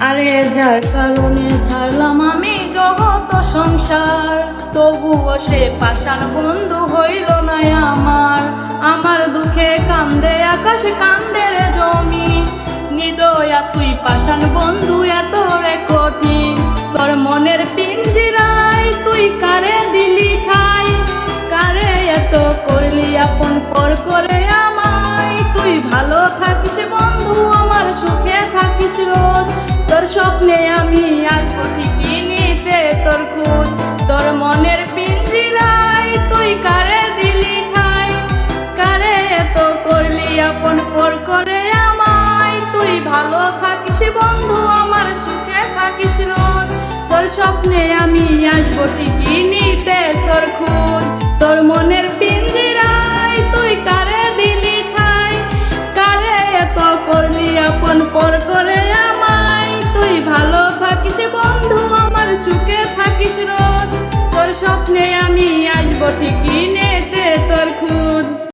আরে যার কারণে ছাড়লাম আমি জগৎ সংসার, তবুও সে পাষাণ বন্ধু হইল না আমার। আমার দুঃখে কান্দে আকাশ, কান্দে রে জমি, নিদয়া তুই পাষাণ বন্ধু এত রে কঠিন। তোর মনের পিঞ্জিরায় তুই কারে দিলি ঠাই, কারে এত করলি আপন পর করে আমায়। তুই ভালো থাকিস বন্ধু, আমার সুখে থাকিস রোজ। তোর স্বপ্নে আমি আসবো ঠিকই নিতে তোর খোঁজ। তোর মনের পিঞ্জিরায় তুই কারে দিলি ঠাই, কারে এত করলি আপন পর করে আমায়। তুই ভালো থাকিস বন্ধু, আমার সুখে থাকিস রোজ। তোর স্বপ্নে আমি আসবো ঠিকই নিতে তোর খোঁজ। তোর মনের পিঞ্জিরায় তুই কারে দিলি ঠাই, কারে এত করলি আপন পর করে আমায়। তুই ভালো থাকিস বন্ধু, আমার সুখে থাকিস রোজ। তোর স্বপ্নে আমি আসবো ঠিকই নিতে তোর খোঁজ।